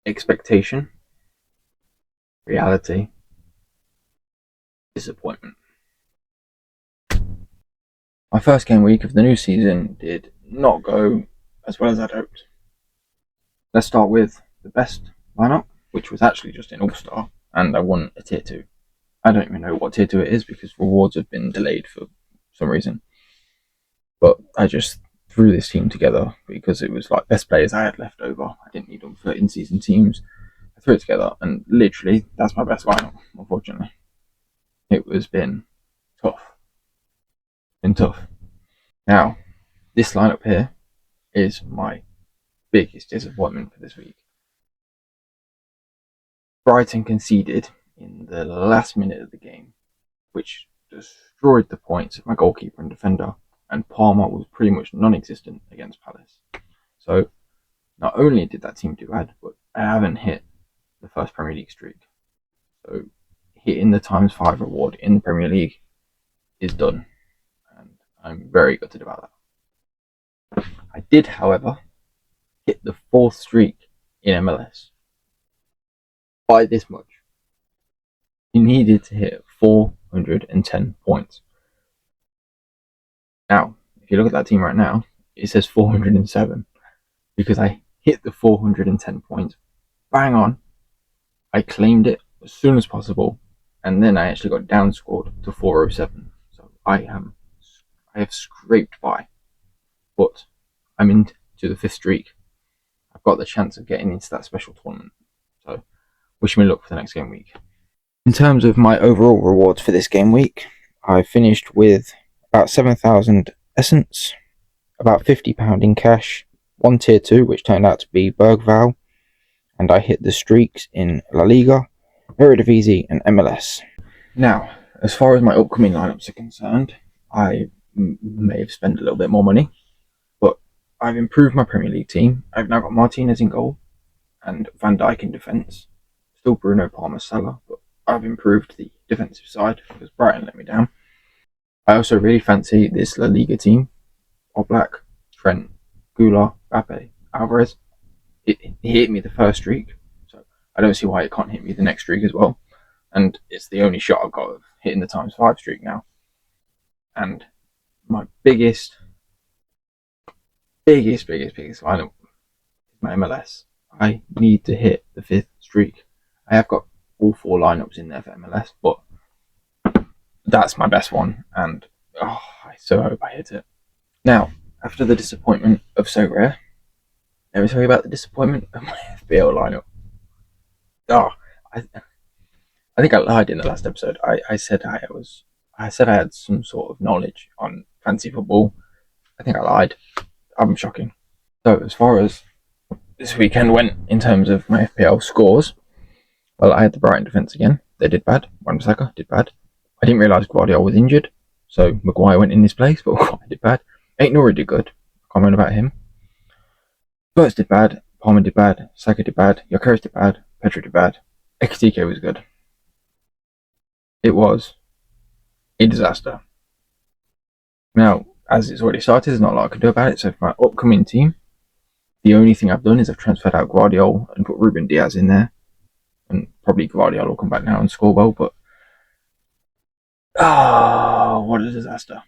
expectation, reality, disappointment. My first game week of the new season did not go as well as I'd hoped. Let's start with the best lineup, which was actually just in All-Star, and I won a tier 2. I don't even know what tier 2 it is because rewards have been delayed for some reason. But I just threw this team together because it was like best players I had left over. I didn't need them for in-season teams. I threw it together, and literally, that's my best lineup, unfortunately. It was been tough. Been tough. Now, this lineup here is my biggest disappointment for this week. Brighton conceded in the last minute of the game, which destroyed the points of my goalkeeper and defender, and Palmer was pretty much non-existent against Palace. So, not only did that team do bad, but I haven't hit the first Premier League streak. So, hitting the ×5 reward in the Premier League is done, and I'm very gutted about that. I did, however, hit the 4th streak in MLS by this much. You needed to hit 410 points. Now, if you look at that team right now, it says 407 because I hit the 410 points bang on. I claimed it as soon as possible, and then I actually got down scored to 407. So I have scraped by, but I'm into the 5th streak. I've got the chance of getting into that special tournament. So wish me luck for the next game week. In terms of my overall rewards for this game week, I finished with about 7,000 essence, about £50 in cash, one tier 2, which turned out to be Bergval, and I hit the streaks in La Liga, Eredivisie, and MLS. Now, as far as my upcoming lineups are concerned, I may have spent a little bit more money, but I've improved my Premier League team. I've now got Martinez in goal and Van Dijk in defence. Still Bruno, Palmer, Salah, but I've improved the defensive side because Brighton let me down. I also really fancy this La Liga team. Oblak, Trent, Goulart, Mbappe, Alvarez. It hit me the first streak, so I don't see why it can't hit me the next streak as well. And it's the only shot I've got of hitting the ×5 streak now. And my biggest lineup is my MLS. I need to hit the 5th streak. I have got all 4 lineups in there for MLS, but that's my best one, and I so hope I hit it. Now, after the disappointment of SORARE, let me tell you about the disappointment of my FPL lineup. I think I lied in the last episode. I said I had some sort of knowledge on fantasy football. I think I lied. I'm shocking. So as far as this weekend went in terms of my FPL scores, well, I had the Brighton defence again. They did bad. Wan-Bissaka did bad. I didn't realise Guardiola was injured, so Maguire went in his place, but Maguire did bad. Nori did good. Comment about him. Spurs did bad. Palmer did bad. Saka did bad. Gyökeres did bad. Pedro did bad. Ekitike was good. It was a disaster. Now, as it's already started, there's not a lot I can do about it. So for my upcoming team, the only thing I've done is I've transferred out Guardiola and put Ruben Diaz in there. And probably Guardiola will come back now and score well, but what a disaster.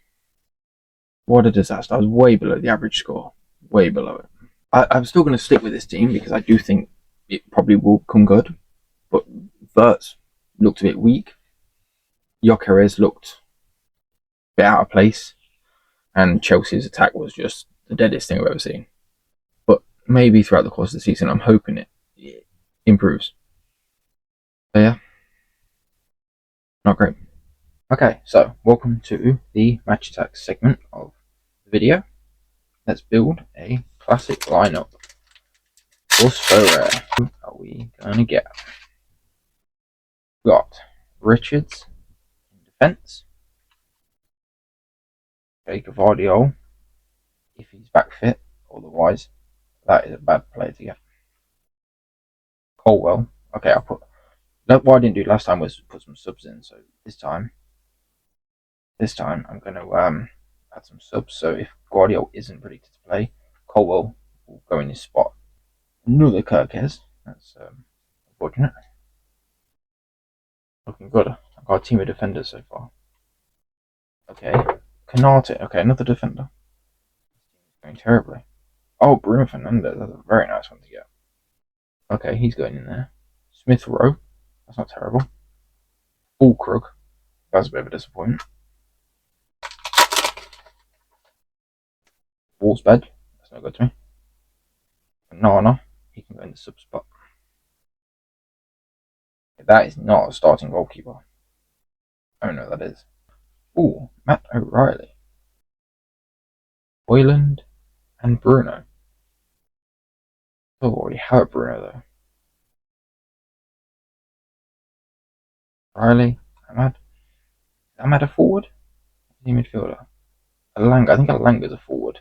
What a disaster. I was way below the average score. Way below it. I'm still going to stick with this team because I do think it probably will come good. But Verts looked a bit weak. Gyökeres looked a bit out of place. And Chelsea's attack was just the deadest thing I've ever seen. But maybe throughout the course of the season, I'm hoping it improves. So yeah, not great. Okay, so welcome to the match attack segment of the video. Let's build a classic lineup for SORARE. Who are we going to get? We've got Richards in defence. Gavardiol, if he's back fit. Otherwise, that is a bad player to get. Colwell. Okay, I'll put... What I didn't do last time was put some subs in, so this time I'm going to add some subs. So if Guardiola isn't predicted to play, Colwell will go in his spot. Another Kirkes. That's unfortunate. Looking good. I've got a team of defenders so far. Okay. Canate. Okay, another defender. Going terribly. Oh, Bruno Fernandes. That's a very nice one to get. Okay, he's going in there. Smith Rowe. That's not terrible. Fulkrug. That's a bit of a disappointment. Wolfsbed. That's not good to me. Nana. He can go in the sub spot. That is not a starting goalkeeper. Oh no, that is. Ooh, Matt O'Reilly. Boyland and Bruno. Oh, already have Bruno though. Riley. Ahmad a forward? Is he a midfielder? Alanga. I think Alanga's a forward.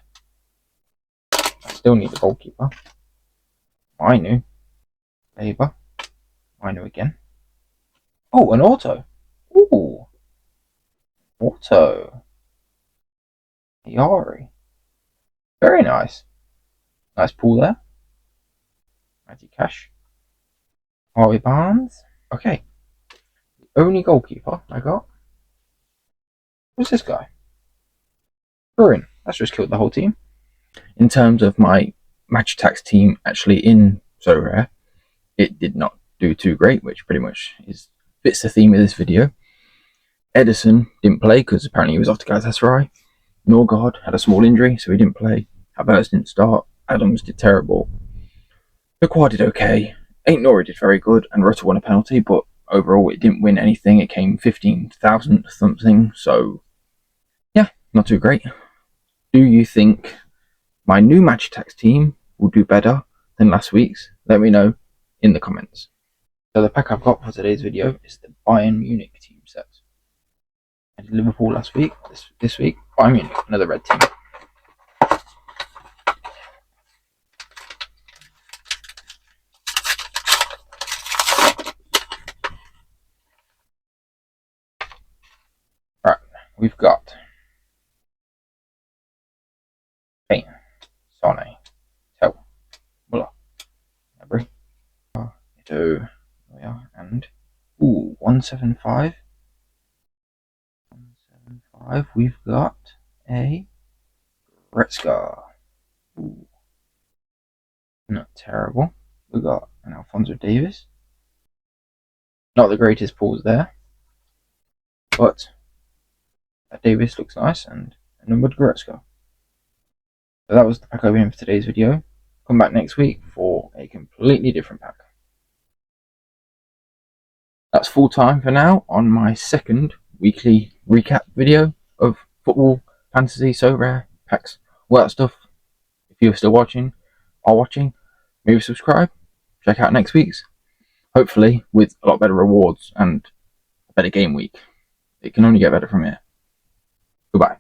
I still need a goalkeeper. Mainu. Labour. Mainu again. Oh, an auto. Ooh. Auto. Yari. Very nice. Nice pull there. Matty Cash. Harvey Barnes. Okay. The only goalkeeper I got was this guy. Bruin. That's just killed the whole team. In terms of my match attacks team actually in SORARE, it did not do too great, which pretty much fits the theme of this video. Edison didn't play because apparently he was off to Galatasaray. Norgard had a small injury, so he didn't play. Havertz didn't start. Adams did terrible. Lequois did okay. Ain't Nori did very good, and Rutter won a penalty, but overall it didn't win anything. It came 15,000 something, so yeah, not too great. Do you think my new match attacks team will do better than last week's? Let me know in the comments. So the pack I've got for today's video is the Bayern Munich team set. I did Liverpool last week. This week, Bayern Munich, another red team. Right, we've got Kane, Sane, Tel, Muller, Gnabry, Ito, and 175. 175. We've got a Goretzka. Ooh, not terrible. We've got an Alphonso Davies. Not the greatest pulls there, but that Davies looks nice, and a numbered Goretzka. So that was the pack opening for today's video. Come back next week for a completely different pack. That's full time for now on my second weekly recap video of football, fantasy, SORARE, packs, all that stuff. If you're still watching, maybe subscribe. Check out next week's. Hopefully with a lot better rewards and a better game week. It can only get better from here. Goodbye.